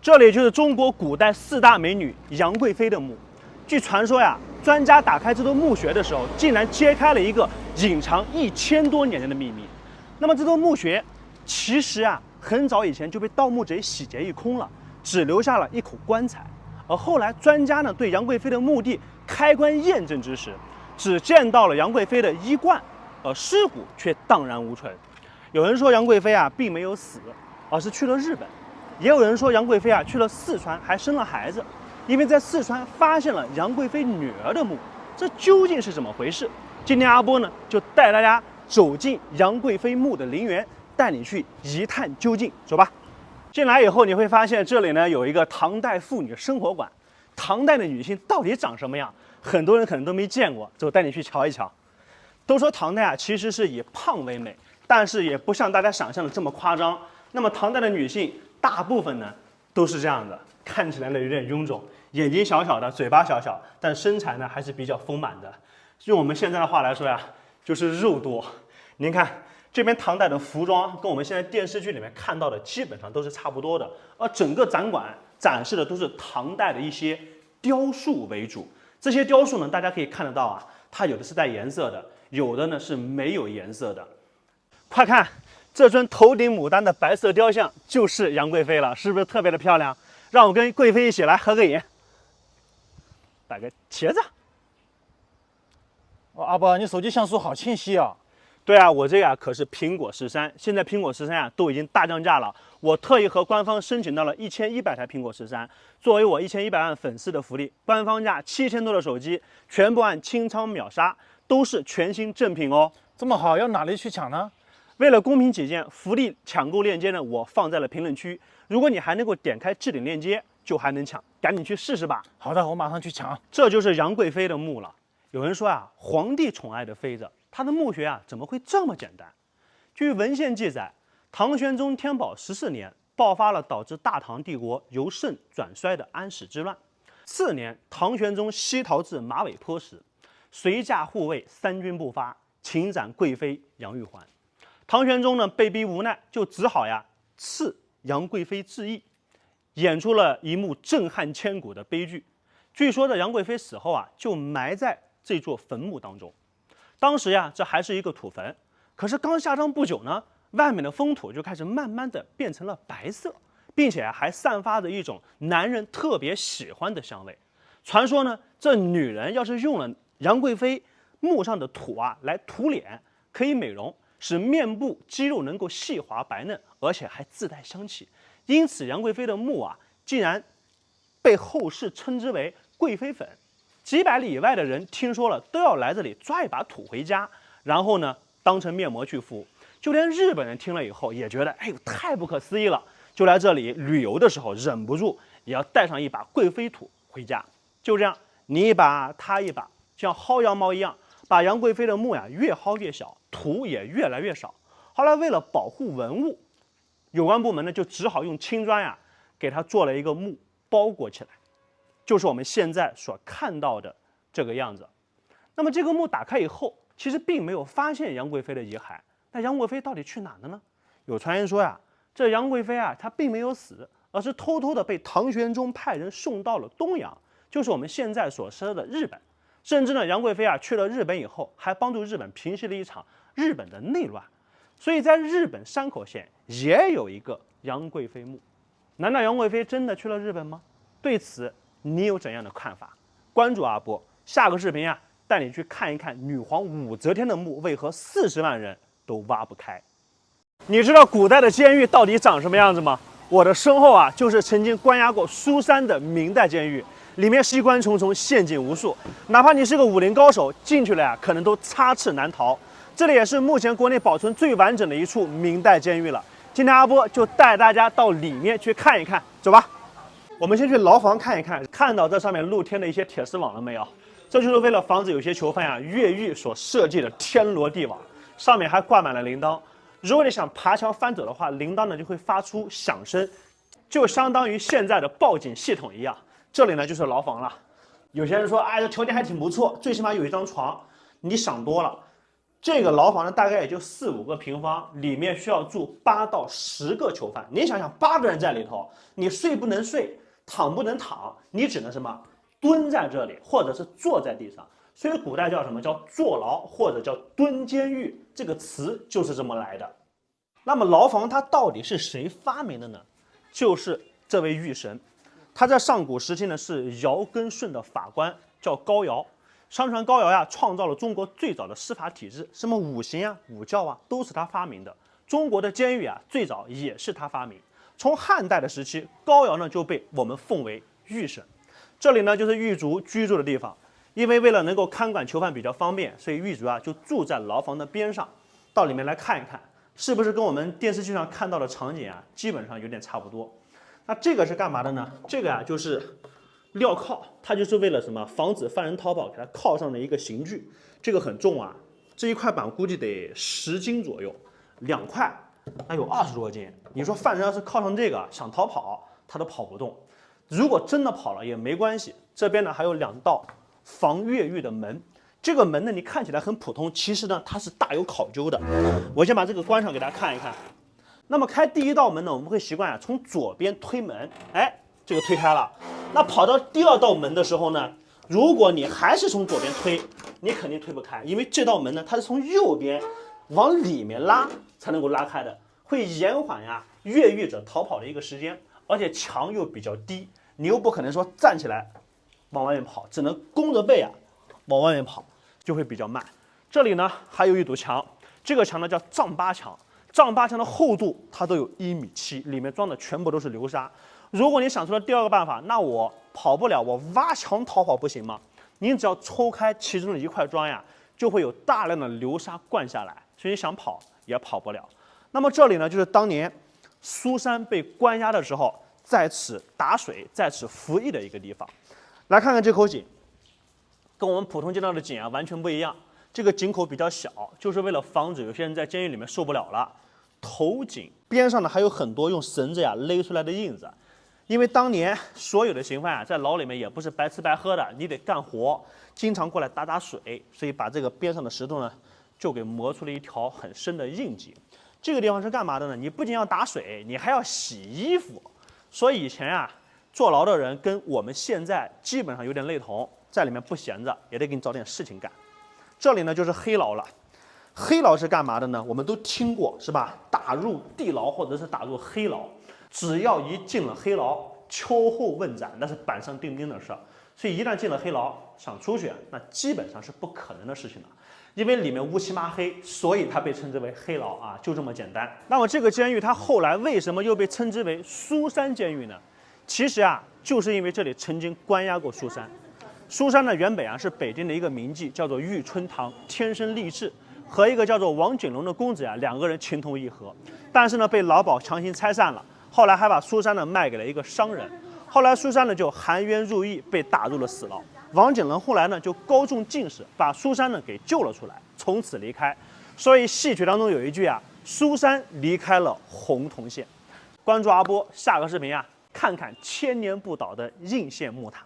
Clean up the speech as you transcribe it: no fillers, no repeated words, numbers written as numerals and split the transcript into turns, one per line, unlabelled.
这里就是中国古代4大美女杨贵妃的墓。据传说呀，专家打开这座墓穴的时候，竟然揭开了一个隐藏1000多年的秘密。那么这座墓穴其实啊，很早以前就被盗墓贼洗劫一空了，只留下了一口棺材。而后来专家呢对杨贵妃的墓地开棺验证之时，只见到了杨贵妃的衣冠，而尸骨却荡然无存。有人说杨贵妃啊并没有死，而是去了日本。也有人说杨贵妃啊去了四川，还生了孩子，因为在四川发现了杨贵妃女儿的墓。这究竟是怎么回事？今天阿波呢就带大家走进杨贵妃墓的陵园，带你去一探究竟。走吧。进来以后你会发现这里呢有一个唐代妇女生活馆。唐代的女性到底长什么样？很多人可能都没见过，走，带你去瞧一瞧。都说唐代啊其实是以胖为美，但是也不像大家想象的这么夸张。那么唐代的女性大部分呢都是这样的，看起来呢有点臃肿，眼睛小小的，嘴巴小小，但身材呢还是比较丰满的。用我们现在的话来说呀，就是肉多。您看这边唐代的服装跟我们现在电视剧里面看到的基本上都是差不多的，而整个展馆展示的都是唐代的一些雕塑为主。这些雕塑呢，大家可以看得到啊，它有的是带颜色的，有的呢是没有颜色的。快看，这尊头顶牡丹的白色雕像就是杨贵妃了，是不是特别的漂亮？让我跟贵妃一起来合个影，摆个茄子。
哦，阿伯，你手机像素好清晰啊！
对啊，我这个可是苹果13，现在苹果13啊都已经大降价了，我特意和官方申请到了1100台苹果13，作为我1100万粉丝的福利，官方价7000多的手机，全部按清仓秒杀，都是全新正品哦。
这么好，要哪里去抢呢？
为了公平起见，福利抢购链接呢，我放在了评论区。如果你还能够点开置顶链接，就还能抢，赶紧去试试吧。
好的，我马上去抢。
这就是杨贵妃的墓了。有人说啊，皇帝宠爱的妃子，她的墓穴啊怎么会这么简单？据文献记载，唐玄宗天宝14年爆发了导致大唐帝国由盛转衰的安史之乱。次年，唐玄宗西逃至马尾坡时，随驾护卫三军不发，擒斩贵妃杨玉环。唐玄宗呢被逼无奈，就只好呀赐杨贵妃致意，演出了一幕震撼千古的悲剧。据说的杨贵妃死后啊，就埋在这座坟墓当中。当时呀，这还是一个土坟，可是刚下葬不久呢，外面的封土就开始慢慢的变成了白色，并且还散发着一种男人特别喜欢的香味。传说呢，这女人要是用了杨贵妃墓上的土啊来涂脸，可以美容，使面部肌肉能够细滑白嫩，而且还自带香气。因此，杨贵妃的墓啊，竟然被后世称之为贵妃粉。几百里以外的人听说了，都要来这里抓一把土回家，然后呢，当成面膜去敷。就连日本人听了以后也觉得，哎呦，太不可思议了！就来这里旅游的时候，忍不住也要带上一把贵妃土回家。就这样，你一把，他一把，像薅羊毛一样，把杨贵妃的墓呀越薅越小，土也越来越少。后来为了保护文物，有关部门呢就只好用青砖呀给它做了一个墓包裹起来，就是我们现在所看到的这个样子。那么这个墓打开以后，其实并没有发现杨贵妃的遗骸。那杨贵妃到底去哪了呢？有传言说呀，这杨贵妃啊，她并没有死，而是偷偷的被唐玄宗派人送到了东洋，就是我们现在所说的日本。甚至呢，杨贵妃啊去了日本以后，还帮助日本平息了一场日本的内乱。所以在日本山口县也有一个杨贵妃墓。难道杨贵妃真的去了日本吗？对此你有怎样的看法？关注阿波，下个视频啊，带你去看一看女皇武则天的墓为何40万人都挖不开。你知道古代的监狱到底长什么样子吗？我的身后啊，就是曾经关押过苏珊的明代监狱，里面机关重重，陷阱无数，哪怕你是个武林高手，进去了呀，可能都插翅难逃。这里也是目前国内保存最完整的一处明代监狱了。今天阿波就带大家到里面去看一看，走吧。我们先去牢房看一看，看到这上面露天的一些铁丝网了没有？这就是为了防止有些囚犯啊越狱所设计的天罗地网，上面还挂满了铃铛。如果你想爬墙翻走的话，铃铛呢就会发出响声，就相当于现在的报警系统一样。这里呢就是牢房了。有些人说，哎，这条件还挺不错，最起码有一张床。你想多了，这个牢房呢，大概也就4、5个平方，里面需要住8到10个囚犯。你想想，8个人在里头，你睡不能睡，躺不能躺，你只能什么蹲在这里，或者是坐在地上。所以古代叫什么？叫坐牢，或者叫蹲监狱，这个词就是这么来的。那么牢房它到底是谁发明的呢？就是这位狱神，他在上古时期呢是尧跟舜的法官，叫高尧。相传高尧呀创造了中国最早的司法体制，什么五刑啊、五教啊都是他发明的。中国的监狱啊最早也是他发明。从汉代的时期，高尧呢就被我们奉为狱神。这里呢就是狱卒居住的地方。因为为了能够看管囚犯比较方便，所以狱卒啊就住在牢房的边上。到里面来看一看，是不是跟我们电视剧上看到的场景啊基本上有点差不多。那这个是干嘛的呢？这个啊就是镣铐，它就是为了什么？防止犯人逃跑，给它铐上的一个刑具。这个很重啊，这一块板估计得10斤左右，2块那有20多斤。你说犯人要是铐上这个想逃跑，他都跑不动。如果真的跑了也没关系，这边呢还有2道防越狱的门。这个门呢，你看起来很普通，其实呢它是大有考究的。我先把这个关上给大家看一看。那么开第一道门呢，我们会习惯从左边推门，哎，这个推开了。那跑到第2道门的时候呢，如果你还是从左边推，你肯定推不开，因为这道门呢，它是从右边往里面拉才能够拉开的，会延缓越狱者逃跑的一个时间，而且墙又比较低，你又不可能说站起来往外面跑，只能弓着背往外面跑，就会比较慢。这里呢还有一堵墙，这个墙呢叫丈八墙。丈八墙的厚度它都有1.7米，里面装的全部都是流沙。如果你想出了第2个办法，那我跑不了，我挖墙逃跑不行吗？你只要抽开其中的一块砖就会有大量的流沙灌下来，所以你想跑也跑不了。那么这里呢，就是当年苏珊被关押的时候，在此打水，在此服役的一个地方。来看看这口井，跟我们普通见到的井完全不一样。这个井口比较小，就是为了防止有些人在监狱里面受不了了。头井边上呢还有很多用绳子勒出来的印子，因为当年所有的刑犯在牢里面也不是白吃白喝的，你得干活，经常过来打水，所以把这个边上的石头呢就给磨出了一条很深的印记。这个地方是干嘛的呢？你不仅要打水，你还要洗衣服。所以以前坐牢的人跟我们现在基本上有点类同，在里面不闲着也得给你找点事情干。这里呢就是黑牢了。黑牢是干嘛的呢？我们都听过是吧？打入地牢或者是打入黑牢，只要一进了黑牢，秋后问斩那是板上钉钉的事儿。所以一旦进了黑牢，想出去那基本上是不可能的事情了，因为里面乌漆麻黑，所以它被称之为黑牢就这么简单。那么这个监狱它后来为什么又被称之为苏珊监狱呢？其实就是因为这里曾经关押过苏珊。苏珊呢原本是北京的一个名妓，叫做玉春堂，天生丽质。和一个叫做王景龙的公子2个人情投意合，但是呢被老鸨强行拆散了。后来还把苏珊呢卖给了一个商人。后来苏珊呢就含冤入狱，被打入了死牢。王景龙后来呢就高中进士，把苏珊呢给救了出来，从此离开。所以戏曲当中有一句苏珊离开了洪洞县。关注阿波，下个视频看看千年不倒的应县木塔。